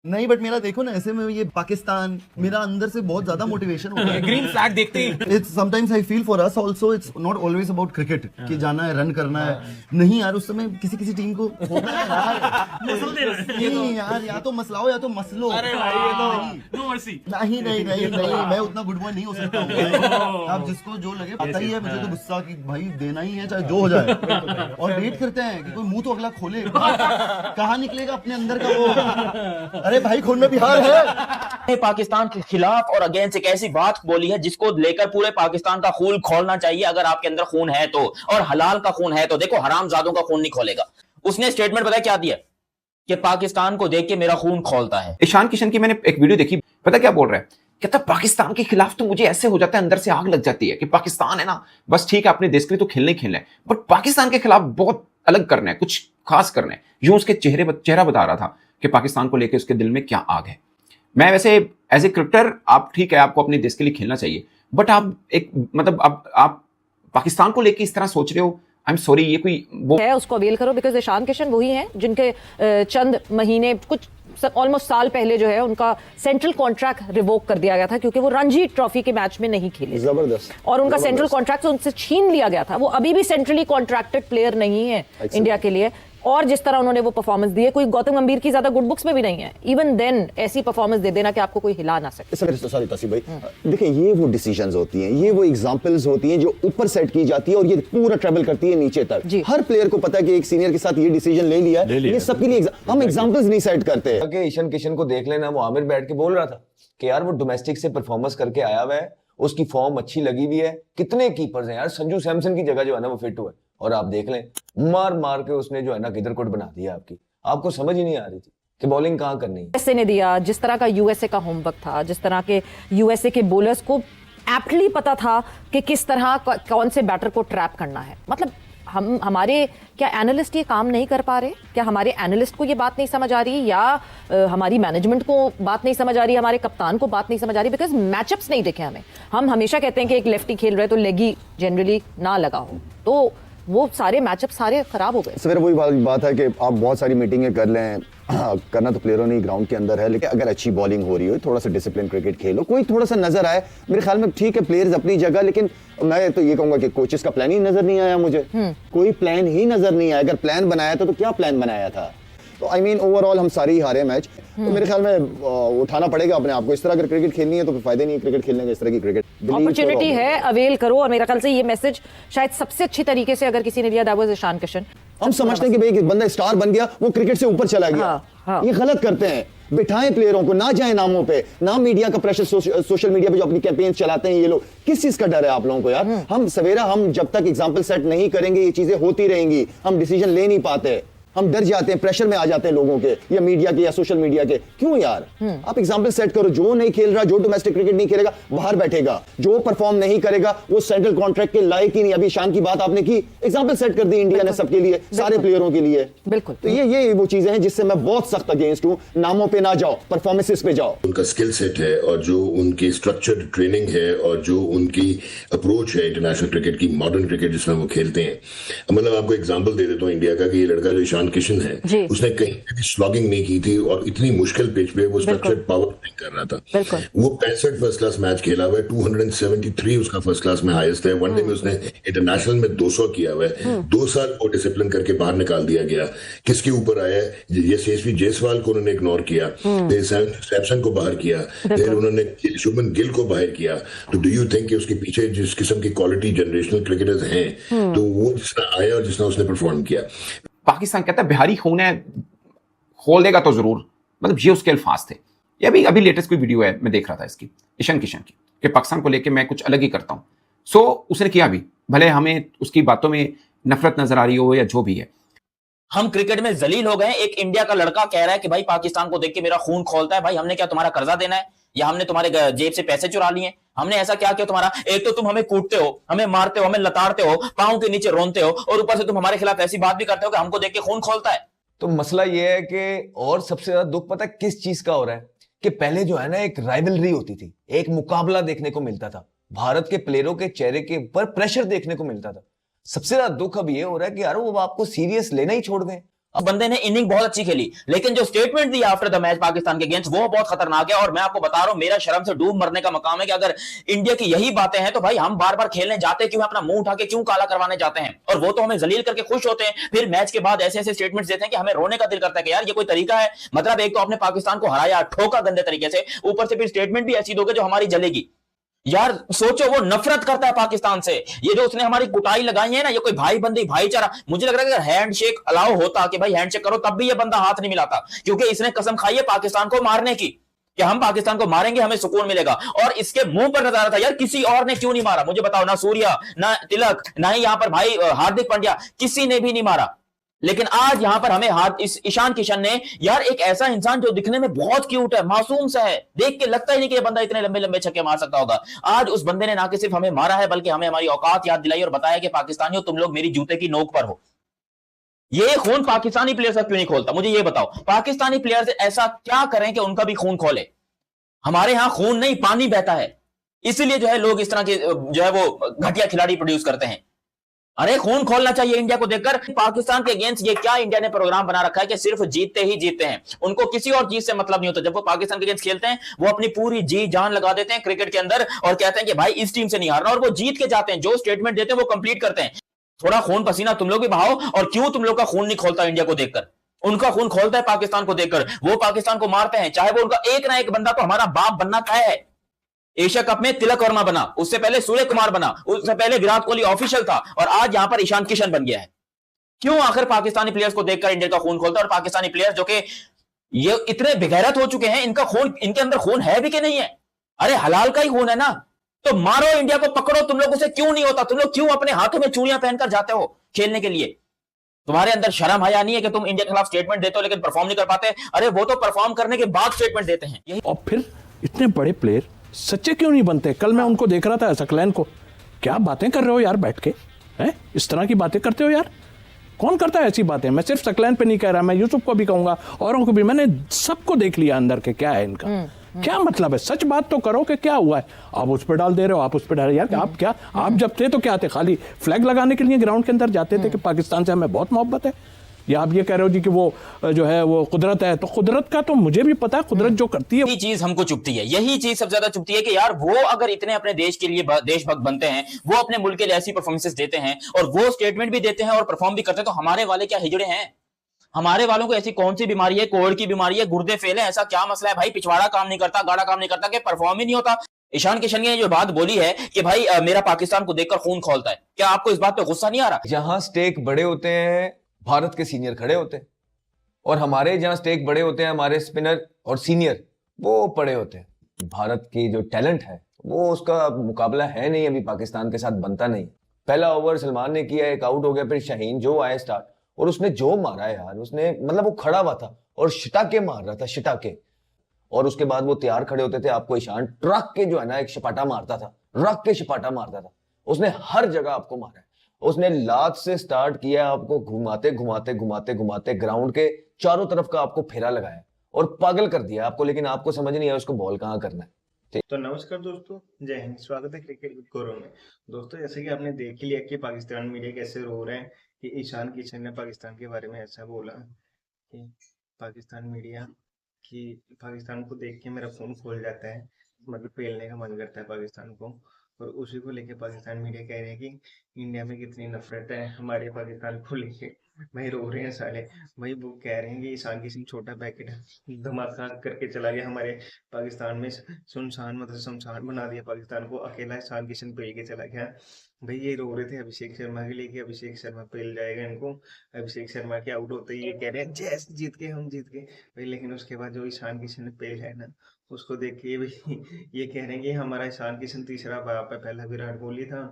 नहीं बट मेरा देखो ना ऐसे में ये पाकिस्तान मेरा अंदर से बहुत ज्यादा मोटिवेशन होता है। ग्रीन फ्लैग देखते ही it's sometimes I feel for us also it's not always about cricket कि जाना है रन करना है। नहीं यार उस समय किसी किसी टीम को होना है यार नहीं यार या तो मसलाओ या तो मसलो। अरे भाई ये तो नो मर्सी। नहीं नहीं नहीं नहीं मैं उतना गुड बॉय नहीं हो सकता हूँ। आप जिसको जो लगे पता ही है मुझे तो गुस्सा कि भाई देना ही है चाहे जो हो जाए। और वेट करते हैं कि कोई मुंह तो अगला खोले कहाँ निकलेगा अपने अंदर का वो। अरे भाई खून में बिहार है। पाकिस्तान के खिलाफ और अगेंस्ट एक ऐसी बात बोली है जिसको लेकर पूरे पाकिस्तान का खून खोलना चाहिए अगर आपके अंदर खून है तो, और हलाल का खून है तो। देखो हरामजादों का खून नहीं खोलेगा। उसने स्टेटमेंट पता क्या दिया कि पाकिस्तान को देख के मेरा खून खोलता है। ईशान किशन की मैंने एक वीडियो देखी, पता क्या बोल रहा है, कहता पाकिस्तान के खिलाफ तो मुझे ऐसे हो जाता है, अंदर से आग लग जाती है कि पाकिस्तान है ना, बस ठीक है अपने देश के लिए तो खेलना ही खेलना है, बट पाकिस्तान के खिलाफ बहुत अलग करना है, कुछ खास करना है। यूं उसके चेहरा बता रहा था कि पाकिस्तान को लेकर उसके दिल में क्या आग है। मैं वैसे एज ए क्रिकेटर, आप ठीक है आपको अपने देश के लिए खेलना चाहिए, बट आप एक मतलब आप पाकिस्तान को लेकर इस तरह सोच रहे हो, आई एम सॉरी, ये कोई वो है उसको अवेल करो। बिकॉज ईशान किशन वही हैं जिनके चंद महीने कुछ ऑलमोस्ट साल पहले जो है उनका सेंट्रल कॉन्ट्रैक्ट रिवोक कर दिया गया था क्योंकि वो रणजी ट्रॉफी के मैच में नहीं खेले। जबरदस्त। और उनका सेंट्रल कॉन्ट्रैक्ट उनसे छीन लिया गया था। वो अभी भी सेंट्रली कॉन्ट्रैक्टेड प्लेयर नहीं है इंडिया के लिए। और जिस तरह उन्होंने वो परफॉर्मेंस दी है, कोई गौतम गंभीर की ज्यादा गुड बुक्स में भी नहीं है। इवन देन ऐसी परफॉर्मेंस दे देना कि आपको कोई हिला ना सके। सॉरी तासीफ भाई, देखिए ये वो डिसीजंस होती हैं, ये वो एग्जांपल्स होती हैं जो ऊपर सेट की जाती है और ये पूरा ट्रेवल करती है नीचे तक। हर प्लेयर को पता है कि एक सीनियर के साथ ये डिसीजन ले लिया है, ये सबके लिए हम एग्जांपल्स नहीं सेट करते हैं। ईशान किशन को देख लेना, वो आमिर बैठ के बोल रहा था कि यार वो डोमेस्टिक से परफॉर्मेंस करके आया हुआ है, उसकी फॉर्म अच्छी लगी हुई है। कितने कीपर्स हैं यार, संजू सैमसन की जगह जो है ना वो फिट हुआ है, और आप देख लें मार मार के उसने जो है ना किधर कोट बना दिया। आपको समझ ही नहीं आ रही थी कि बॉलिंग कहाँ करनी है। यूएसए ने दिया, जिस तरह का यूएसए का होमवर्क था, जिस तरह के यूएसए के बॉलर्स को एप्टली पता था कि किस तरह कौन से बैटर को ट्रैप करना है। मतलब हमारे क्या एनालिस्ट ये काम नहीं कर पा रहे? क्या हमारे एनालिस्ट को ये बात नहीं समझ आ रही, या हमारी मैनेजमेंट को बात नहीं समझ आ रही, हमारे कप्तान को बात नहीं समझ आ रही? बिकॉज मैचअप्स नहीं देखे हमें। हम हमेशा कहते हैं कि एक लेफ्टी खेल रहे तो लेगी जनरली ना लगा हो, तो वो सारे मैचअप सारे खराब हो गए। सर वही बात है कि आप बहुत सारी मीटिंगें कर लें, करना तो प्लेयरों ने ग्राउंड के अंदर है, लेकिन अगर अच्छी बॉलिंग हो रही हो, थोड़ा सा डिसिप्लिन क्रिकेट खेलो, कोई थोड़ा सा नजर आए, मेरे ख्याल में ठीक है प्लेयर्स अपनी जगह। लेकिन मैं तो ये कहूंगा कि कोचेस का प्लान ही नजर नहीं आया मुझे। कोई प्लान ही नजर नहीं आया। अगर प्लान बनाया था तो क्या प्लान बनाया था? तो आई मीन ओवरऑल हम सारे ही हारे मैच। तो मेरे ख्याल में उठाना पड़ेगा अपने आप को। इस तरह अगर क्रिकेट खेलनी है तो फायदे नहीं है क्रिकेट खेलने का। इस तरह की क्रिकेट अपॉर्चुनिटी है, अवेल करो। और मेरा ख्याल से ये मैसेज शायद सबसे अच्छी तरीके से अगर किसी ने लिया, दैट वाज ईशान किशन। हम समझते हैं कि भाई एक बंदा स्टार बन गया, वो क्रिकेट से ऊपर चला गया। ये गलत करते हैं। बिठाएं प्लेयरों को, ना जाए नामों पे, ना मीडिया का प्रेशर, सोशल मीडिया पे जो अपनी कैंपेन चलाते हैं ये लोग। किस चीज का डर है आप लोगों को यार? हम सवेरा हम जब तक एग्जाम्पल सेट नहीं करेंगे ये चीजें होती रहेंगी। हम डिसीजन ले नहीं पाते, हम डर जाते हैं, प्रेशर में आ जाते हैं लोगों के, या मीडिया के या सोशल मीडिया के। क्यों यार? आप एग्जांपल सेट करो। जो नहीं खेल रहा, जो डोमेस्टिक क्रिकेट नहीं खेलेगा, बाहर बैठेगा। जो परफॉर्म नहीं करेगा वो सेंट्रल कॉन्ट्रैक्ट के लायक ही नहीं। अभी ईशान की बात आपने की, एग्जांपल सेट कर दी इंडिया ने सबके लिए, सारे प्लेयरों के लिए। बिल्कुल। तो ये वो चीजें हैं जिससे मैं बहुत सख्त अगेंस्ट हूं। नामों पे ना जाओ, परफॉर्मेंसेस पे जाओ। उनका स्किल सेट है और जो उनकी स्ट्रक्चर्ड ट्रेनिंग है और जो उनकी अप्रोच है इंटरनेशनल क्रिकेट की, मॉडर्न क्रिकेट जिसमें वो खेलते हैं। मतलब आपको एग्जांपल दे देता हूं इंडिया का कि ये लड़का जो ईशान किशन है, उसने कहीं भी स्लॉगिंग नहीं की थी और इतनी मुश्किल पिच पे वो स्ट्रक्चर्ड पावर नहीं कर रहा था। वो 65 फर्स्ट क्लास मैच खेला हुआ है, 273 उसका फर्स्ट क्लास में हाईएस्ट है। वनडे में उसने इंटरनेशनल में 200 किया हुआ है। 2 साल को डिसिप्लिन करके बाहर निकाल दिया गया। किसके ऊपर आया है? यशस्वी जायसवाल को उन्होंने इग्नोर किया, फिर सैमसन को बाहर किया, फिर उन्होंने शुभमन गिल को बाहर किया। तो डू यू थिंक कि उसके पीछे जिस किस्म की क्वालिटी जनरेशनल क्रिकेटर्स हैं, तो वो जिसने आया और जिसने उसने परफॉर्म किया। पाकिस्तान कहता है बिहारी खून है, खोल देगा तो जरूर, मतलब ये उसके अल्फाज थे। ये अभी लेटेस्ट कोई वीडियो है, मैं देख रहा था इसकी, ईशान किशन की, कि पाकिस्तान को लेके मैं कुछ अलग ही करता हूं। सो उसने किया भी, भले हमें उसकी बातों में नफरत नजर आ रही हो या जो भी है। हम क्रिकेट में जलील हो गए। एक इंडिया का लड़का कह रहा है कि भाई पाकिस्तान को देख के मेरा खून खोलता है। भाई हमने क्या तुम्हारा कर्जा देना है, या हमने तुम्हारे जेब से पैसे चुरा लिए? हमने ऐसा क्या किया तुम्हारा? एक तो तुम हमें कूटते हो, हमें मारते हो, हमें लताड़ते हो, पांव के नीचे रोनते हो, और ऊपर से तुम हमारे खिलाफ ऐसी बात भी करते हो कि हमको देख के खून खोलता है। तो मसला यह है कि, और सबसे ज्यादा दुख पता है किस चीज का हो रहा है, कि पहले जो है ना एक राइवलरी होती थी, एक मुकाबला देखने को मिलता था, भारत के प्लेयरों के चेहरे के ऊपर प्रेशर देखने को मिलता था। सबसे ज्यादा दुख अब ये हो रहा है कि यार वो आपको सीरियस लेना ही छोड़ गए। अब बंदे ने इनिंग बहुत अच्छी खेली, लेकिन जो statement the after the match Pakistan के अगेंस्ट वो बहुत खतरनाक है। और मैं आपको बता रहा हूं, मेरा शर्म से डूब मरने का मकाम है कि अगर इंडिया की यही बातें हैं तो भाई हम बार बार खेलने जाते क्यों, अपना मुंह उठा के क्यों काला करवाने जाते हैं? और वो तो हमें जलील करके खुश होते हैं, फिर मैच के बाद ऐसे ऐसे स्टेटमेंट्स देते हैं कि हमें रोने का दिल करता है कि यार ये कोई तरीका है? मतलब एक तो आपने पाकिस्तान को हराया, ठोका गंदे तरीके से, ऊपर से फिर स्टेटमेंट भी ऐसी दोगे जो हमारी जलेगी। यार सोचो, वो नफरत करता है पाकिस्तान से। ये जो उसने हमारी कुटाई लगाई है ना, ये कोई भाई बंदी भाईचारा, मुझे लग रहा है कि अगर हैंडशेक अलाउ होता कि भाई हैंडशेक करो, तब भी ये बंदा हाथ नहीं मिलाता, क्योंकि इसने कसम खाई है पाकिस्तान को मारने की कि हम पाकिस्तान को मारेंगे, हमें सुकून मिलेगा। और इसके मुंह पर नजर आ रहा था यार किसी और ने क्यों नहीं मारा, मुझे बताओ। ना सूर्या, ना तिलक, ना ही यहां पर भाई हार्दिक पांड्या, किसी ने भी नहीं मारा। लेकिन आज यहां पर हमें इस ईशान किशन ने, यार एक ऐसा इंसान जो दिखने में बहुत क्यूट है, मासूम सा है, देख के लगता ही नहीं कि ये बंदा इतने लंबे लंबे छक्के मार सकता होगा। आज उस बंदे ने ना कि सिर्फ हमें मारा है, बल्कि हमें हमारी औकात याद दिलाई और बताया कि पाकिस्तानियों तुम लोग मेरी जूते की नोक पर हो। ये खून पाकिस्तानी प्लेयर्स का क्यों नहीं खोलता, मुझे ये बताओ। पाकिस्तानी प्लेयर्स ऐसा क्या करें कि उनका भी खून खोले? हमारे यहां खून नहीं, पानी बहता है, इसीलिए जो है लोग इस तरह के जो है वो घटिया खिलाड़ी प्रोड्यूस करते हैं। अरे खून खोलना चाहिए इंडिया को देखकर। पाकिस्तान के अगेंस्ट ये क्या इंडिया ने प्रोग्राम बना रखा है कि सिर्फ जीतते ही जीतते हैं, उनको किसी और चीज से मतलब नहीं होता। जब वो पाकिस्तान के अगेंस्ट खेलते हैं, वो अपनी पूरी जी जान लगा देते हैं क्रिकेट के अंदर और कहते हैं कि भाई इस टीम से नहीं हारना, और वो जीत के जाते हैं। जो स्टेटमेंट देते हैं वो कंप्लीट करते हैं। थोड़ा खून पसीना तुम लोग भी बहाओ। और क्यों तुम लोग का खून नहीं खोलता इंडिया को देखकर? उनका खून खोलता है पाकिस्तान को देखकर। वो पाकिस्तान को मारते हैं, चाहे वो उनका एक ना एक बंदा तो हमारा बाप बनना तय है। एशिया कप में तिलक वर्मा बना, उससे पहले सूर्य कुमार बना, उससे पहले विराट कोहली ऑफिशियल था, और आज यहां पर ईशान किशन बन गया है। क्यों आखिर पाकिस्तानी प्लेयर्स को देखकर इंडिया का खून खोलता है? और पाकिस्तानी प्लेयर्स जो कि ये इतने बेगैरत हो चुके हैं, इनका खून, इनके अंदर खून है भी कि नहीं है? अरे हलाल का ही खून है ना, तो मारो इंडिया को, पकड़ो। तुम लोगों से क्यों नहीं होता? तुम लोग क्यों अपने हाथों में चूड़ियां पहनकर जाते हो खेलने के लिए? तुम्हारे अंदर शर्म हया नहीं है कि तुम इंडिया के खिलाफ स्टेटमेंट देते हो लेकिन परफॉर्म नहीं कर पाते? अरे वो तो परफॉर्म करने के बाद स्टेटमेंट देते हैं। यही और फिर इतने बड़े प्लेयर सच्चे क्यों नहीं बनते? कल मैं उनको देख रहा था, सकलैन को, क्या बातें कर रहे हो यार बैठ के, हैं? इस तरह की बातें करते हो यार? कौन करता है ऐसी बातें? मैं सिर्फ सकलैन पे नहीं कह रहा, मैं यूसुफ को भी कहूंगा, औरों को भी। मैंने सबको देख लिया अंदर के क्या है इनका। क्या मतलब है? सच बात तो करो कि क्या हुआ है। आप उस पर डाल दे रहे हो, आप उस पर डाल यार। आप क्या, आप जब थे तो क्या थे? खाली फ्लैग लगाने के लिए ग्राउंड के अंदर जाते थे कि पाकिस्तान से हमें बहुत मोहब्बत है? या आप ये कह रहे हो जी कि वो जो है वो कुदरत है? तो कुदरत का तो मुझे भी पता है, कुदरत जो करती है। यही चीज हमको चुभती है, यही चीज सबसे ज्यादा चुभती है कि यार वो अगर इतने अपने देश के लिए देशभक्त बनते हैं, वो अपने मुल्क के लिए ऐसी परफॉर्मेंसेस देते हैं और वो स्टेटमेंट भी देते हैं और परफॉर्म भी करते हैं, तो हमारे वाले क्या हिजड़े हैं? हमारे वालों को ऐसी कौन सी बीमारी है, कोविड की बीमारी है, गुर्दे फेल है, ऐसा क्या मसला है भाई? पिछवाड़ा काम नहीं करता, गाड़ा काम नहीं करता, कि परफॉर्म ही नहीं होता? ईशान किशन ने जो बात बोली है कि भाई मेरा पाकिस्तान को देखकर खून खोलता है, क्या आपको इस बात पे गुस्सा नहीं आ रहा? जहां स्टेक बड़े होते हैं, भारत के सीनियर खड़े होते हैं, और हमारे जहां स्टेक बड़े होते हैं, हमारे स्पिनर और सीनियर वो पड़े होते हैं। भारत की जो टैलेंट है वो उसका मुकाबला है नहीं, अभी पाकिस्तान के साथ बनता नहीं। पहला ओवर सलमान ने किया, एक आउट हो गया, फिर शाहीन जो आए स्टार्ट, और उसने जो मारा यार, उसने मतलब वो खड़ा हुआ था और शिटाके मार रहा था, शिटाके। और उसके बाद वो तैयार खड़े होते थे, आपको ईशान ट्रक के जो है ना एक छपाटा मारता था, रख के छपाटा मारता था। उसने हर जगह आपको मारा है। उसने लात से स्टार्ट किया, आपको घुमाते घुमाते घुमाते घुमाते ग्राउंड के चारों तरफ का आपको फेरा लगाया और पागल कर दिया आपको, लेकिन आपको समझ नहीं है उसको बॉल कहाँ करना है। तो नमस्कार दोस्तों, जय हिंद, स्वागत है क्रिकेट विद गौरव में। दोस्तों जैसे कि आपने देख लिया कि पाकिस्तान मीडिया कैसे रो रहे हैं कि ईशान किशन ने पाकिस्तान के बारे में ऐसा बोला कि पाकिस्तान मीडिया कि पाकिस्तान को देख के मेरा खून खोल जाता है, मतलब पेलने का मन करता है पाकिस्तान को। और उसी को लेके पाकिस्तान मीडिया कह रहे हैं कि इंडिया में कितनी नफरत है हमारे पाकिस्तान को लेके। भाई रो रहे हैं साले। भाई वो कह रहे हैं कि ईशान किशन छोटा पैकेट है, धमाका करके चला गया हमारे पाकिस्तान में, सुनसान मतलब शमशान बना दिया पाकिस्तान को, अकेला ईशान किशन पेल के चला गया। भाई ये रो रहे थे अभिषेक शर्मा के लिए कि अभिषेक शर्मा पेल जाएगा इनको। अभिषेक शर्मा के आउट होते ही ये कह रहे हैं जैस जीत के हम जीत गए भाई। लेकिन उसके बाद जो ईशान किशन ने पेल है ना, उसको देख के भाई ये कह रहे हैं कि हमारा ईशान किशन तीसरा बाप है। पहला विराट कोहली था,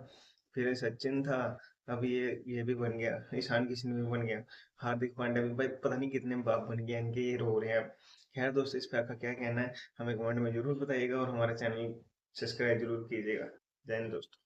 फिर सचिन था, अब ये भी बन गया, ईशान किशन भी बन गया, हार्दिक पांड्या भी। भाई पता नहीं कितने बाप बन गया इनके, ये रो रहे हैं। खैर दोस्तों, इस पे आपका क्या कहना है हमें कमेंट में जरूर बताइएगा और हमारा चैनल सब्सक्राइब जरूर कीजिएगा। जय हिंद दोस्तों।